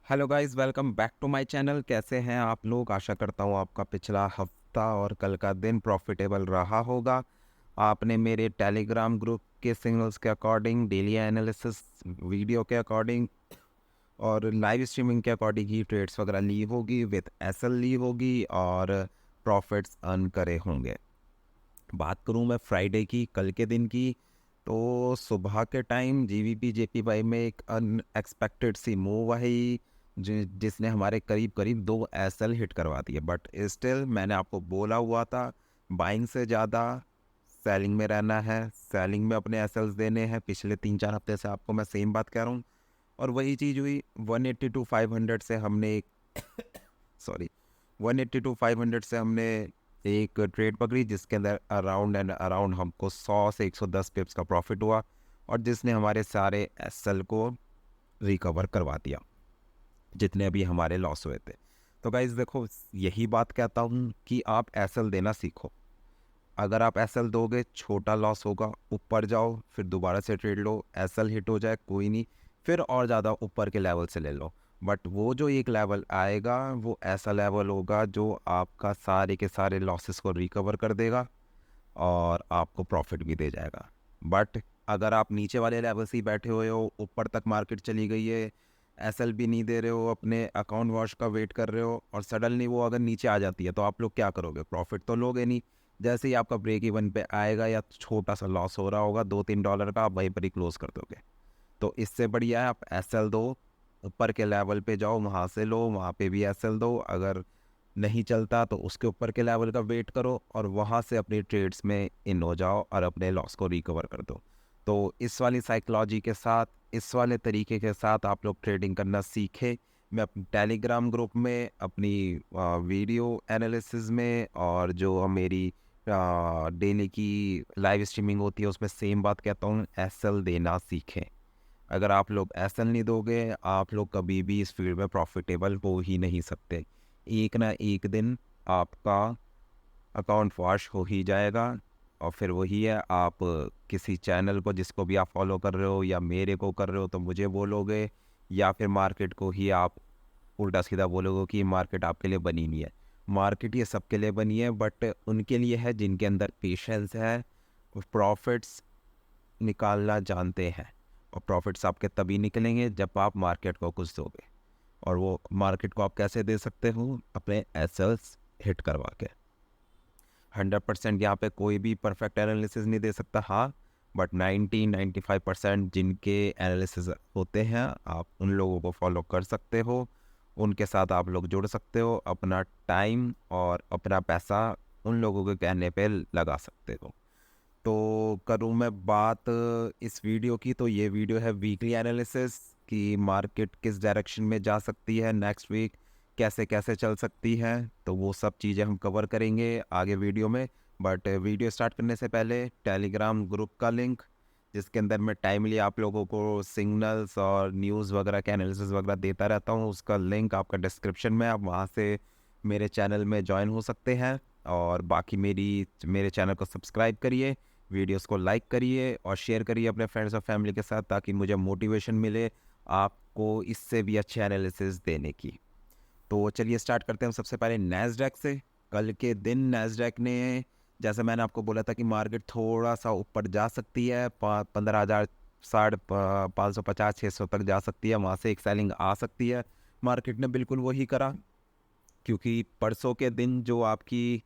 Hello guys, welcome back to my channel. कैसे हैं आप लोग? आशा करता हूँ आपका पिछला हफ्ता और कल का दिन प्रॉफिटेबल रहा होगा। आपने मेरे टेलीग्राम ग्रुप के सिग्नल्स के अकॉर्डिंग, डेली एनालिसिस वीडियो के अकॉर्डिंग और लाइव स्ट्रीमिंग के अकॉर्डिंग ही ट्रेड्स वगैरह ली होगी, विद एसएल ली होगी और प्रॉफिट्स अर्न करे होंगे। बात करूं मैं फ्राइडे की, कल के दिन की, तो सुबह के टाइम जीवीपी जेपीवाई में एक अनएक्सपेक्टेड सी मूव आई जिसने हमारे करीब करीब 2 एसएल हिट करवा दिए। बट स्टिल मैंने आपको बोला हुआ था, बाइंग से ज़्यादा सेलिंग में रहना है, सेलिंग में अपने एसएल्स देने हैं। पिछले 3-4 हफ्ते से आपको मैं सेम बात कह रहा हूँ और वही चीज़ हुई। 180 टू 500 से हमने एक सॉरी 180 टू 500 से हमने एक ट्रेड पकड़ी जिसके अंदर अराउंड एंड अराउंड हमको 100 से 110 पिप्स का प्रॉफिट हुआ और जिसने हमारे सारे एसएल को रिकवर करवा दिया, जितने अभी हमारे लॉस हुए थे। तो गाइज देखो, यही बात कहता हूँ कि आप एसएल देना सीखो। अगर आप एसएल दोगे, छोटा लॉस होगा, ऊपर जाओ, फिर दोबारा से ट्रेड लो, एसएल हिट हो जाए कोई नहीं, फिर और ज़्यादा ऊपर के लेवल से ले लो। बट वो जो एक लेवल आएगा वो ऐसा लेवल होगा जो आपका सारे के सारे लॉसेस को रिकवर कर देगा और आपको प्रॉफिट भी दे जाएगा। बट अगर आप नीचे वाले लेवल से ही बैठे हुए हो, ऊपर तक मार्केट चली गई है, एसएल भी नहीं दे रहे हो, अपने अकाउंट वॉश का वेट कर रहे हो और सडनली वो अगर नीचे आ जाती है तो आप लोग क्या करोगे? प्रॉफिट तो लोगे नहीं। जैसे ही आपका ब्रेक इवन पे आएगा या छोटा सा लॉस हो रहा होगा $2-3 का, आप वहीं पर ही क्लोज कर दोगे। तो इससे बढ़िया है आप एसएल दो, ऊपर के लेवल पे जाओ, वहाँ से लो, वहाँ पे भी एसएल दो। अगर नहीं चलता तो उसके ऊपर के लेवल का वेट करो और वहाँ से अपनी ट्रेड्स में इन हो जाओ और अपने लॉस को रिकवर कर दो। तो इस वाली साइकोलॉजी के साथ, इस वाले तरीके के साथ आप लोग ट्रेडिंग करना सीखें। मैं अपने टेलीग्राम ग्रुप में, अपनी वीडियो एनालिसिस में और जो मेरी डेली की लाइव स्ट्रीमिंग होती है उसमें सेम बात कहता हूँ, एसएल देना सीखें। अगर आप लोग एसएल नहीं दोगे, आप लोग कभी भी इस फील्ड में प्रॉफिटेबल हो ही नहीं सकते। एक ना एक दिन आपका अकाउंट वॉश हो ही जाएगा और फिर वही है, आप किसी चैनल को जिसको भी आप फॉलो कर रहे हो या मेरे को कर रहे हो तो मुझे बोलोगे, या फिर मार्केट को ही आप उल्टा सीधा बोलोगे कि मार्केट आपके लिए बनी नहीं है। मार्केट ये सबके लिए बनी है, बट उनके लिए है जिनके अंदर पेशेंस है, प्रॉफिट्स निकालना जानते हैं। और प्रॉफिट्स आपके तभी निकलेंगे जब आप मार्केट को कुछ दोगे। और वो मार्केट को आप कैसे दे सकते हो? अपने एसएल्स हिट करवा के। 100% यहाँ पे कोई भी परफेक्ट एनालिसिस नहीं दे सकता, हाँ, बट 90-95% जिनके एनालिसिस होते हैं आप उन लोगों को फॉलो कर सकते हो, उनके साथ आप लोग जुड़ सकते हो, अपना टाइम और अपना पैसा उन लोगों के कहने पे लगा सकते हो। तो करूँ मैं बात इस वीडियो की, तो ये वीडियो है वीकली एनालिसिस कि मार्केट किस डायरेक्शन में जा सकती है नेक्स्ट वीक, कैसे कैसे चल सकती है। तो वो सब चीज़ें हम कवर करेंगे आगे वीडियो में। बट वीडियो स्टार्ट करने से पहले टेलीग्राम ग्रुप का लिंक, जिसके अंदर मैं टाइमली आप लोगों को सिग्नल्स और न्यूज़ वगैरह के एनालिसिस वगैरह देता रहता हूँ, उसका लिंक आपका डिस्क्रिप्शन में, आप वहाँ से मेरे चैनल में ज्वाइन हो सकते हैं। और बाकी मेरे चैनल को सब्सक्राइब करिए, वीडियोस को लाइक करिए और शेयर करिए अपने फ्रेंड्स और फैमिली के साथ, ताकि मुझे मोटिवेशन मिले आपको इससे भी अच्छे एनालिसिस देने की। तो चलिए स्टार्ट करते हैं हम सबसे पहले नैस्डैक से। कल के दिन नैस्डैक ने, जैसे मैंने आपको बोला था कि मार्केट थोड़ा सा ऊपर जा सकती है, 15,000, 550-600 तक जा सकती है, वहाँ से एक सेलिंग आ सकती है। मार्केट ने बिल्कुल वही करा, क्योंकि परसों के दिन जो आपकी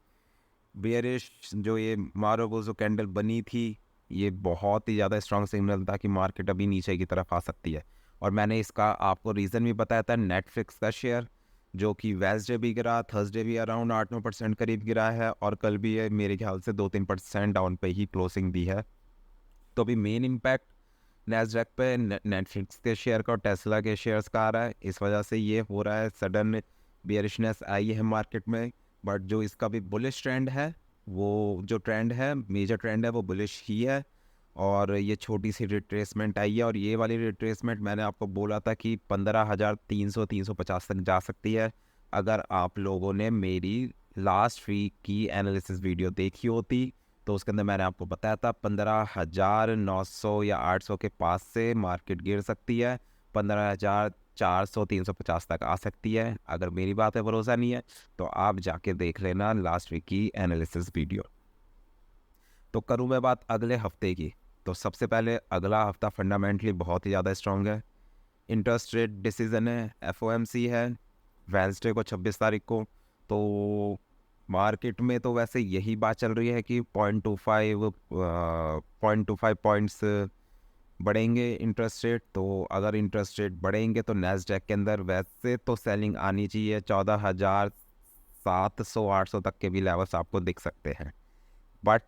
बेयरिश जो ये मारोगोजो कैंडल बनी थी, ये बहुत ही ज़्यादा स्ट्रॉन्ग सिग्नल था कि मार्केट अभी नीचे की तरफ आ सकती है। और मैंने इसका आपको रीज़न भी बताया था, नेटफ्लिक्स का शेयर जो कि वेंसडे भी गिरा, थर्सडे भी अराउंड 8-9% करीब गिरा है और कल भी ये मेरे ख्याल से 2-3% डाउन पे ही क्लोजिंग दी है। तो अभी मेन इम्पैक्ट नैस्डैक पे नेटफ्लिक्स के शेयर का और टेस्ला के शेयर्स का आ रहा है। इस वजह से ये हो रहा है, सडन बियरिशनेस आई है मार्केट में। बट जो इसका भी बुलिश ट्रेंड है, वो जो ट्रेंड है, मेजर ट्रेंड है, वो बुलिश ही है। और ये छोटी सी रिट्रेसमेंट आई है और ये वाली रिट्रेसमेंट मैंने आपको बोला था कि 15,300-350 तक जा सकती है। अगर आप लोगों ने मेरी लास्ट वीक की एनालिसिस वीडियो देखी होती तो उसके अंदर मैंने आपको बताया था 15,900 या 800 के पास से मार्केट गिर सकती है। 400-350 तक आ सकती है। अगर मेरी बात पे भरोसा नहीं है तो आप जाके देख लेना लास्ट वीक की एनालिसिस वीडियो। तो करूँ मैं बात अगले हफ्ते की, तो सबसे पहले अगला हफ्ता फंडामेंटली बहुत ही ज़्यादा स्ट्रॉन्ग है। इंटरेस्ट रेट डिसीजन है, एफओएमसी है वेंसडे को 26 तारीख को। तो मार्केट में तो वैसे यही बात चल रही है कि 0.25 पॉइंट्स बढ़ेंगे इंटरेस्ट रेट। तो अगर इंटरेस्ट रेट बढ़ेंगे तो नैस्डैक के अंदर वैसे तो सेलिंग आनी चाहिए, 14,700-800 तक के भी लेवल्स आपको दिख सकते हैं। बट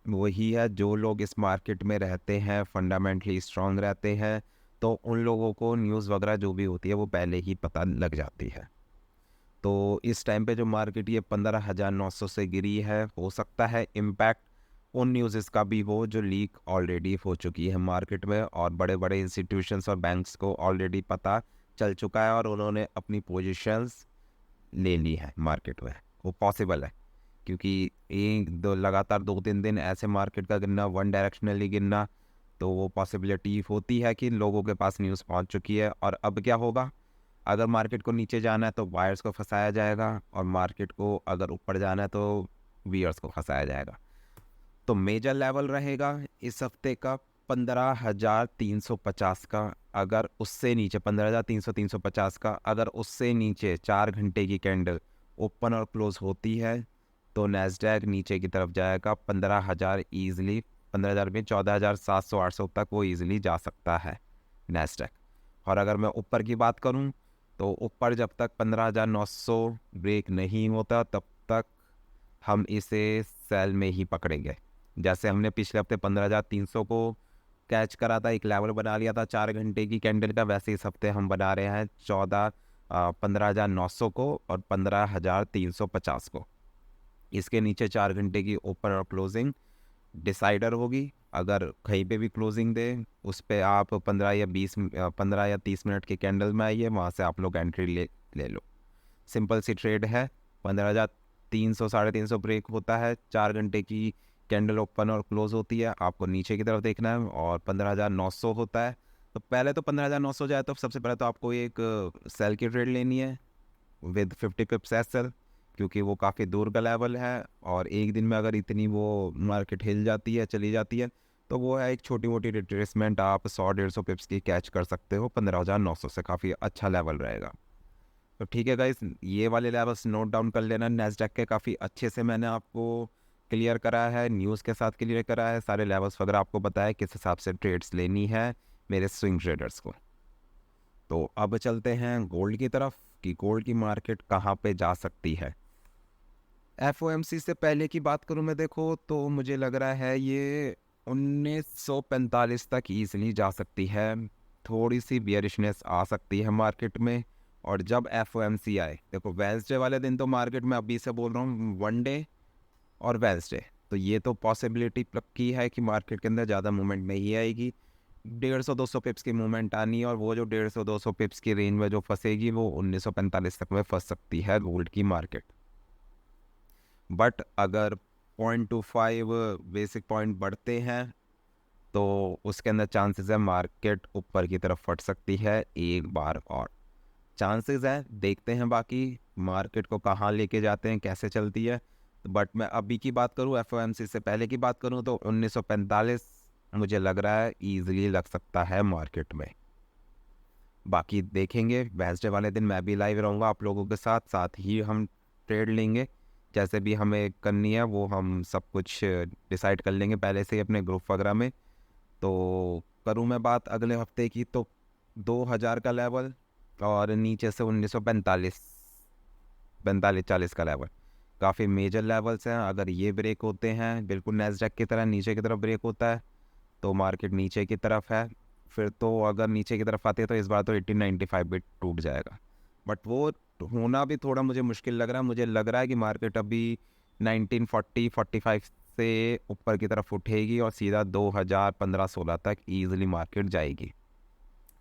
वही है, जो लोग इस मार्केट में रहते हैं फंडामेंटली स्ट्रांग रहते हैं, तो उन लोगों को न्यूज़ वगैरह जो भी होती है वो पहले ही पता लग जाती है। तो इस टाइम पे जो मार्केट ये 15,900 से गिरी है, हो सकता है इम्पैक्ट उन न्यूज़ का भी हो जो लीक ऑलरेडी हो चुकी है मार्केट में, और बड़े बड़े इंस्टीट्यूशंस और बैंक्स को ऑलरेडी पता चल चुका है और उन्होंने अपनी पोजीशंस ले ली है मार्केट में। वो पॉसिबल है क्योंकि एक दो लगातार 2-3 दिन ऐसे मार्केट का गिरना, वन डायरेक्शनली गिरना, तो वो पॉसिबिलिटी होती है कि लोगों के पास न्यूज़ पहुंच चुकी है। और अब क्या होगा, अगर मार्केट को नीचे जाना है तो बायर्स को फंसाया जाएगा, और मार्केट को अगर ऊपर जाना है तो वीयर्स को फंसाया जाएगा। तो मेजर लेवल रहेगा इस हफ्ते का 15,350 का। अगर उससे नीचे 15,300-350 का, अगर उससे नीचे 4 घंटे की कैंडल ओपन और क्लोज होती है तो नैस्डैक नीचे की तरफ जाएगा 15,000 ईजिली। 15,000 में 14,700-800 तक वो ईजिली जा सकता है नैस्डैक। और अगर मैं ऊपर की बात करूं तो ऊपर जब तक 15,900 ब्रेक नहीं होता तब तक हम इसे सेल में ही पकड़ेंगे। जैसे हमने पिछले हफ्ते 15,300 को कैच करा था, एक लेवल बना लिया था 4 घंटे की कैंडल का, वैसे इस हफ्ते हम बना रहे हैं 15,900 को और 15,350 को। इसके नीचे 4 घंटे की ओपन और क्लोजिंग डिसाइडर होगी। अगर कहीं पे भी क्लोजिंग दे उस पर आप 15 या 30 मिनट के कैंडल में आइए, वहाँ से आप लोग एंट्री ले लो। सिंपल सी ट्रेड है। 15,300 350 ब्रेक होता है, 4 घंटे की कैंडल ओपन और क्लोज होती है, आपको नीचे की तरफ देखना है, और 15,900 होता है। तो पहले तो 15,900 जाए तो सबसे पहले तो आपको एक सेल की ट्रेड लेनी है विद 50 पिप्स एस सेल, क्योंकि वो काफ़ी दूर का लेवल है, और एक दिन में अगर इतनी वो मार्केट हिल जाती है, चली जाती है, तो वो है एक छोटी मोटी रिट्रेसमेंट, आप 100-150 पिप्स की कैच कर सकते हो 15,900 से, काफ़ी अच्छा लेवल रहेगा। तो ठीक है गाइस, ये वाले लेवल्स नोट डाउन कर लेना। नैस्डैक के काफ़ी अच्छे से मैंने आपको क्लियर करा है, न्यूज़ के साथ क्लियर करा है, सारे लेवल्स वगैरह आपको बताया किस हिसाब से ट्रेड्स लेनी है मेरे स्विंग ट्रेडर्स को। तो अब चलते हैं गोल्ड की तरफ कि गोल्ड की मार्केट कहाँ पे जा सकती है। एफओएमसी से पहले की बात करूँ मैं, देखो तो मुझे लग रहा है ये 1945 तक ईजिली जा सकती है। थोड़ी सी बियरिशनेस आ सकती है मार्केट में। और जब एफओएमसी आए, देखो वेंसडे वाले दिन तो मार्केट में अभी से बोल रहा हूँ, वन डे और वेंसडे, तो ये तो पॉसिबिलिटी पक्की है कि मार्केट के अंदर ज़्यादा मूवमेंट नहीं आएगी। 150-200 पिप्स की मूवमेंट आनी है, और वो जो 150-200 पिप्स की रेंज में जो फंसेगी वो 1945 तक में फंस सकती है गोल्ड की मार्केट। बट अगर 0.25 बेसिक पॉइंट बढ़ते हैं तो उसके अंदर चांसेस है मार्केट ऊपर की तरफ फट सकती है एक बार और। चांसेस है, देखते हैं बाकी मार्केट को कहाँ लेके जाते हैं, कैसे चलती है। बट मैं अभी की बात करूँ, एफओएमसी से पहले की बात करूँ, तो 1945 मुझे लग रहा है ईजिली लग सकता है मार्केट में। बाकी देखेंगे, वेंसडे वाले दिन मैं भी लाइव रहूँगा आप लोगों के साथ, साथ ही हम ट्रेड लेंगे। जैसे भी हमें करनी है वो हम सब कुछ डिसाइड कर लेंगे पहले से ही अपने ग्रुप वगैरह में। तो करूँ मैं बात अगले हफ्ते की, तो 2,000 का लेवल और नीचे से 1945 45-40 का लेवल काफ़ी मेजर लेवल्स हैं। अगर ये ब्रेक होते हैं, बिल्कुल नैस्डैक की तरह नीचे की तरफ ब्रेक होता है, तो मार्केट नीचे की तरफ है। फिर तो अगर नीचे की तरफ आती है तो इस बार तो 1895 भी टूट जाएगा। बट वो होना भी थोड़ा मुझे मुश्किल लग रहा है। मुझे लग रहा है कि मार्केट अभी 1940-45 से ऊपर की तरफ उठेगी और सीधा 2015-16 तक ईजिली मार्केट जाएगी,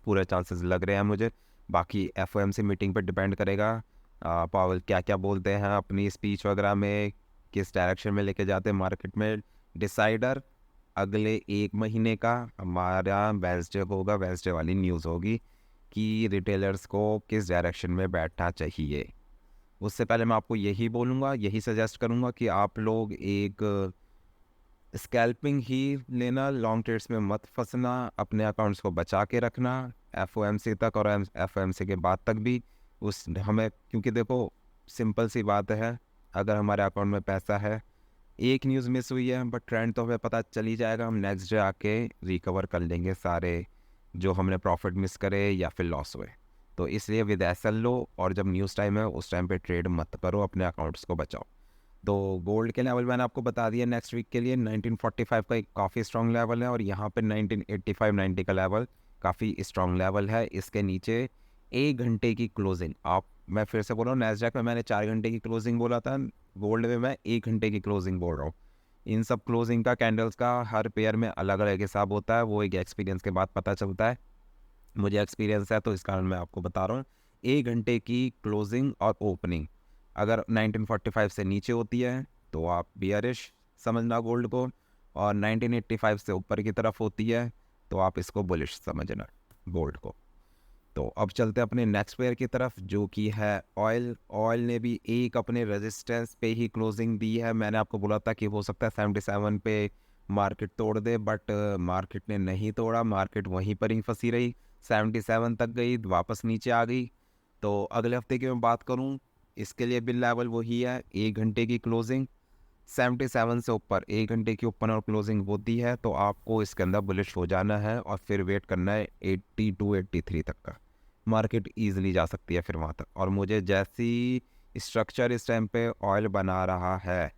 पूरे चांसेस लग रहे हैं मुझे। बाकी एफओएमसी मीटिंग पर डिपेंड करेगा, पावल क्या क्या बोलते हैं अपनी स्पीच वगैरह में, किस डायरेक्शन में लेके जाते हैं मार्केट में। डिसाइडर अगले 1 महीने का हमारा वेंसडे होगा, वेंसडे वाली न्यूज़ होगी कि रिटेलर्स को किस डायरेक्शन में बैठना चाहिए। उससे पहले मैं आपको यही बोलूँगा, यही सजेस्ट करूँगा कि आप लोग एक स्कैल्पिंग ही लेना, लॉन्ग ट्रेड्स में मत फंसना, अपने अकाउंट्स को बचा के रखना एफओएमसी तक और एफओएमसी के बाद तक भी। उस हमें, क्योंकि देखो सिंपल सी बात है, अगर हमारे अकाउंट में पैसा है, एक न्यूज़ मिस हुई है बट ट्रेंड तो हमें पता चल ही जाएगा, हम नेक्स्ट डे आके रिकवर कर लेंगे सारे जो हमने प्रॉफिट मिस करे या फिर लॉस हुए। तो इसलिए विद एसएल लो, और जब न्यूज़ टाइम है उस टाइम पे ट्रेड मत करो, अपने अकाउंट्स को बचाओ। तो गोल्ड के लेवल मैंने आपको बता दिया नेक्स्ट वीक के लिए 1945 का एक काफ़ी स्ट्रॉन्ग लेवल है, और यहाँ पे 1985-90 का लेवल काफ़ी स्ट्रॉन्ग लेवल है। इसके नीचे 1 घंटे की क्लोजिंग, आप, मैं फिर से बोल रहा हूँ, नैस्डैक में मैंने 4 घंटे की क्लोजिंग बोला था, गोल्ड में मैं 1 घंटे की क्लोजिंग बोल रहा हूँ। इन सब क्लोजिंग का, कैंडल्स का हर पेयर में अलग अलग हिसाब होता है, वो एक एक्सपीरियंस के बाद पता चलता है। मुझे एक्सपीरियंस है तो इस कारण मैं आपको बता रहा हूँ। 1 घंटे की क्लोजिंग और ओपनिंग अगर 1945 से नीचे होती है तो आप बियरिश समझना गोल्ड को, और 1985 से ऊपर की तरफ होती है तो आप इसको बुलिश समझना गोल्ड को। तो अब चलते हैं अपने नेक्स्ट पेयर की तरफ, जो कि है ऑयल। ऑयल ने भी एक अपने रेजिस्टेंस पे ही क्लोजिंग दी है। मैंने आपको बोला था कि हो सकता है 77 पे मार्केट तोड़ दे, बट मार्केट ने नहीं तोड़ा, मार्केट वहीं पर ही फंसी रही, 77 तक गई, वापस नीचे आ गई। तो अगले हफ्ते की मैं बात करूं, इसके लिए बिल लेवल वही है, 1 घंटे की क्लोजिंग 77 से ऊपर, 1 घंटे की ओपन और क्लोजिंग होती है तो आपको इसके अंदर बुलिश हो जाना है, और फिर वेट करना है 82-83 तक का। मार्केट ईजिली जा सकती है फिर वहाँ तक। और मुझे जैसी स्ट्रक्चर इस टाइम पे ऑयल बना रहा है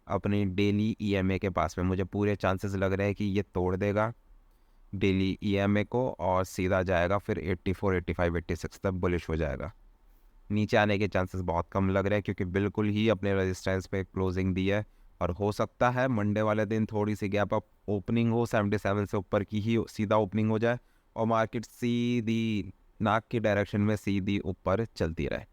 अपनी डेली ईएमए के पास में, मुझे पूरे चांसेस लग रहे हैं कि ये तोड़ देगा डेली ईएमए को, और सीधा जाएगा फिर 84, 85, 86 तक बुलिश हो जाएगा। नीचे आने के चांसेस बहुत कम लग रहे हैं, क्योंकि बिल्कुल ही अपने रेजिस्टेंस पे क्लोजिंग दी है। और हो सकता है मंडे वाले दिन थोड़ी सी गैप अप ओपनिंग हो, 77 से ऊपर की ही सीधा ओपनिंग हो जाए, और मार्केट सीधी नाक की डायरेक्शन में सीधी ऊपर चलती रहे,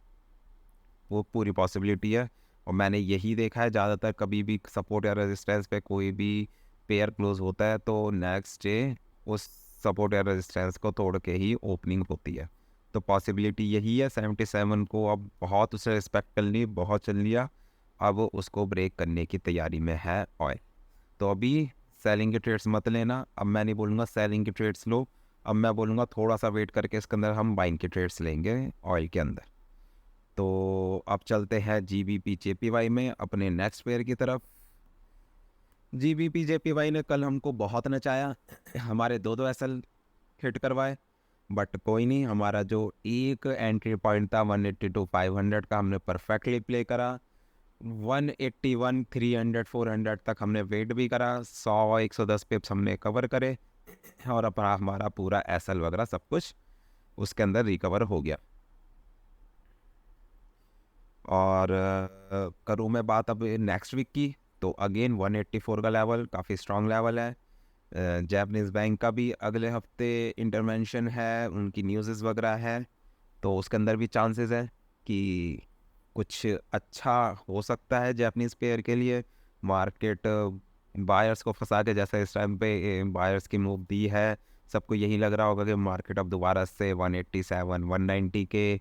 वो पूरी पॉसिबिलिटी है। और मैंने यही देखा है ज़्यादातर, कभी भी सपोर्ट या रेजिस्टेंस पे कोई भी पेयर क्लोज होता है तो नेक्स्ट डे उस सपोर्ट या रेजिस्टेंस को तोड़ के ही ओपनिंग होती है। तो पॉसिबिलिटी यही है, 77 को अब बहुत उसे रिस्पेक्ट कर ली, बहुत चल लिया, अब उसको ब्रेक करने की तैयारी में है ऑयल। तो अभी सेलिंग के ट्रेड्स मत लेना, अब मैं नहीं बोलूँगा सेलिंग के ट्रेड्स लो, अब मैं बोलूँगा थोड़ा सा वेट करके इसके अंदर हम बाइंग के ट्रेड्स लेंगे ऑयल के अंदर। तो अब चलते हैं जीबीपी जेपीवाई में अपने नेक्स्ट पेयर की तरफ। जीबीपी जेपीवाई ने कल हमको बहुत नचाया, हमारे दो दो एसएल हिट करवाए, बट कोई नहीं, हमारा जो एक एंट्री पॉइंट था 182-500 का हमने परफेक्टली प्ले करा। 181, 300, 400 तक हमने वेट भी करा, 100-110 पिप्स हमने कवर करे, और अपना हमारा पूरा एसएल वगैरह सब कुछ उसके अंदर रिकवर हो गया। और करूँ मैं बात अब नेक्स्ट वीक की, तो अगेन 184 का लेवल काफ़ी स्ट्रॉन्ग लेवल है। जैपनीज़ बैंक का भी अगले हफ्ते इंटरवेंशन है, उनकी न्यूज़ वगैरह है, तो उसके अंदर भी चांसेस है कि कुछ अच्छा हो सकता है जैपनीज़ पेयर के लिए। मार्केट बायर्स को फंसा के, जैसा इस टाइम पे बायर्स की मूव दी है, सबको यही लग रहा होगा कि मार्केट अब दोबारा से 187, 190 के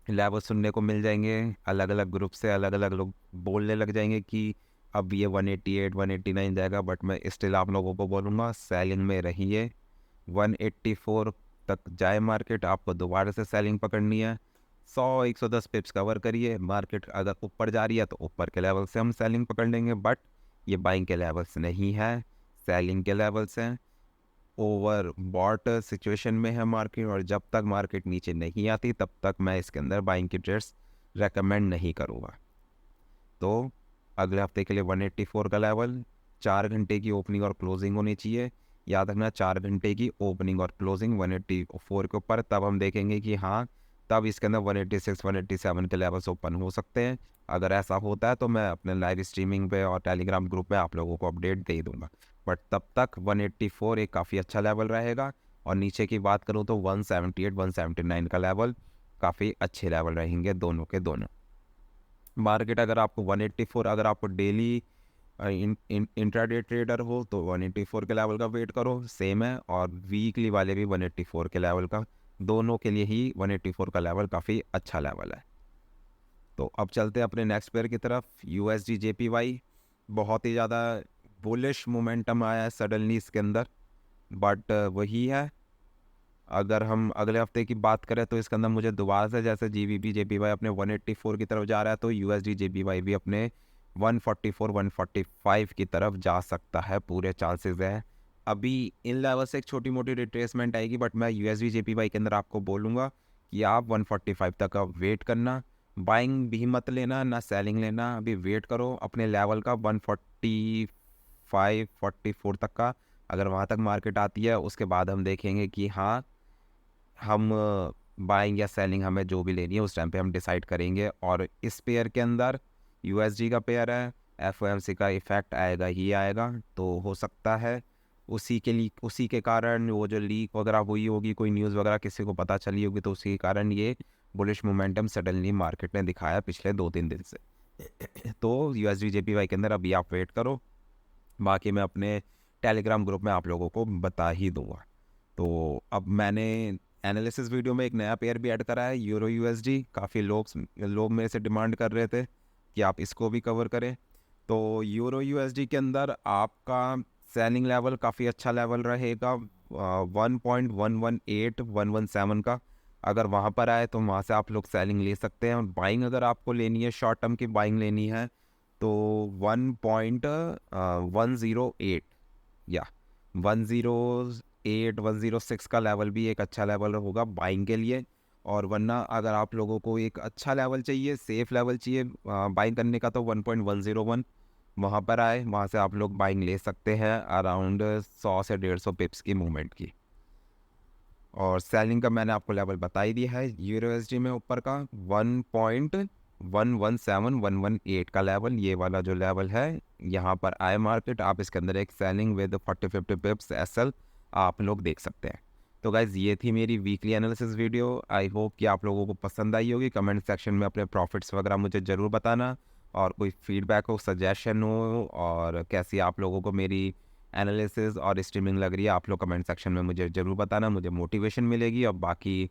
लेवल सुनने को मिल जाएंगे। अलग अलग ग्रुप से अलग अलग लोग बोलने लग जाएंगे कि अब ये 188, 189 जाएगा, बट मैं स्टिल आप लोगों को बोलूँगा सेलिंग में रहिए। 184 तक जाए मार्केट, आपको दोबारा से सेलिंग पकड़नी है। 100-110 पिप्स कवर करिए, मार्केट अगर ऊपर जा रही है तो ऊपर के लेवल से हम सेलिंग पकड़ लेंगे, बट ये बाइंग के लेवल्स नहीं है, सेलिंग के लेवल्स हैं। ओवर बॉट सिचुएशन में है मार्केट, और जब तक मार्केट नीचे नहीं आती तब तक मैं इसके अंदर बाइंग की ट्रेड्स रेकमेंड नहीं करूँगा। तो अगले हफ्ते के लिए 184 का लेवल, 4 घंटे की ओपनिंग और क्लोजिंग होनी चाहिए, याद रखना 4 घंटे की ओपनिंग और क्लोजिंग 184 के ऊपर, तब हम देखेंगे कि हाँ, तब इसके अंदर 186, 187 के लेवल्स ओपन हो सकते हैं। अगर ऐसा होता है तो मैं अपने लाइव स्ट्रीमिंग पे और टेलीग्राम ग्रुप में आप लोगों को अपडेट दे दूंगा, बट तब तक 184 एक काफ़ी अच्छा लेवल रहेगा। और नीचे की बात करूँ तो 178, 179 का लेवल काफ़ी अच्छे लेवल रहेंगे दोनों के दोनों। मार्केट अगर आपको 184, अगर आपको डेली इंट्राडे ट्रेडर हो तो 184 के लेवल का वेट करो, सेम है, और वीकली वाले भी 184 के लेवल का दोनों के लिए ही 184 का लेवल काफ़ी अच्छा लेवल है। तो अब चलते हैं अपने नेक्स्ट पेयर की तरफ, यूएसडी जेपीवाई। बहुत ही ज़्यादा बुलिश मोमेंटम आया है सडनली इसके अंदर, बट वही है, अगर हम अगले हफ्ते की बात करें तो इसके अंदर मुझे दोबारा से, जैसे जीबीपी जेपीवाई अपने 184 की तरफ जा रहा है, तो यूएसडी जेपीवाई भी अपने 144 145 की तरफ जा सकता है, पूरे चांसेस हैं। अभी इन लेवल से एक छोटी मोटी रिट्रेसमेंट आएगी, बट मैं यूएसडी जेपीवाई के अंदर आपको बोलूँगा कि आप 145 तक का वेट करना, बाइंग भी मत लेना ना सेलिंग लेना, अभी वेट करो अपने लेवल का 145 44 तक का। अगर वहाँ तक मार्केट आती है उसके बाद हम देखेंगे कि हाँ, हम बाइंग या सेलिंग हमें जो भी लेनी है उस टाइम पे हम डिसाइड करेंगे। और इस पेयर के अंदर यूएसडी का पेयर है, एफओएमसी का इफेक्ट आएगा ही आएगा, तो हो सकता है उसी के कारण वो जो लीक वगैरह हुई होगी, कोई न्यूज़ वगैरह किसी को पता चली होगी, तो उसी के कारण ये बुलिश मोमेंटम सडनली मार्केट ने दिखाया पिछले 2-3 दिन से। तो यूएसडी जेपीवाई के अंदर अभी आप वेट करो, बाकी मैं अपने टेलीग्राम ग्रुप में आप लोगों को बता ही दूंगा। तो अब मैंने एनालिसिस वीडियो में एक नया पेयर भी ऐड करा है, यूरो यूएसडी। काफ़ी लोग मेरे से डिमांड कर रहे थे कि आप इसको भी कवर करें। तो यूरो यूएसडी के अंदर आपका सेलिंग लेवल काफ़ी अच्छा लेवल रहेगा, 1.118 117 का। अगर वहाँ पर आए तो वहाँ से आप लोग सेलिंग ले सकते हैं, और बाइंग अगर आपको लेनी है, शॉर्ट टर्म की बाइंग लेनी है, तो 1.108 या 108 106 का लेवल भी एक अच्छा लेवल होगा बाइंग के लिए। और वरना अगर आप लोगों को एक अच्छा लेवल चाहिए, सेफ लेवल चाहिए बाइंग करने का, तो 1.101 वहाँ पर आए, वहाँ से आप लोग बाइंग ले सकते हैं अराउंड 100 से 150 पिप्स की मूवमेंट की। और सेलिंग का मैंने आपको लेवल बता ही दिया है, यूरो एसडी में ऊपर का 1.117 118 का लेवल, ये वाला जो लेवल है यहाँ पर आए मार्केट, आप इसके अंदर एक सेलिंग विद 40-50 पिप्स एसएल आप लोग देख सकते हैं। तो गाइज ये थी मेरी weekly analysis video, I hope कि आप लोगों को पसंद आई होगी। कमेंट सेक्शन में अपने प्रॉफिट्स वगैरह मुझे ज़रूर बताना, और कोई फीडबैक हो, सजेशन हो, और कैसी आप लोगों को मेरी एनालिसिस और स्ट्रीमिंग लग रही है, आप लोग कमेंट सेक्शन में मुझे ज़रूर बताना, मुझे मोटिवेशन मिलेगी। और बाकी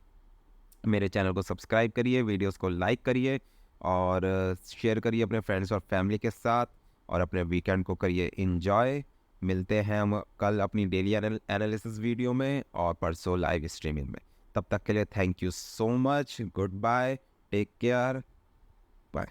मेरे चैनल को सब्सक्राइब करिए, वीडियोस को लाइक करिए, और शेयर करिए अपने फ्रेंड्स और फैमिली के साथ, और अपने वीकेंड को करिए एंजॉय। मिलते हैं हम कल अपनी डेली एनालिसिस वीडियो में, और परसों लाइव स्ट्रीमिंग में। तब तक के लिए thank you so much, good bye, take care, bye.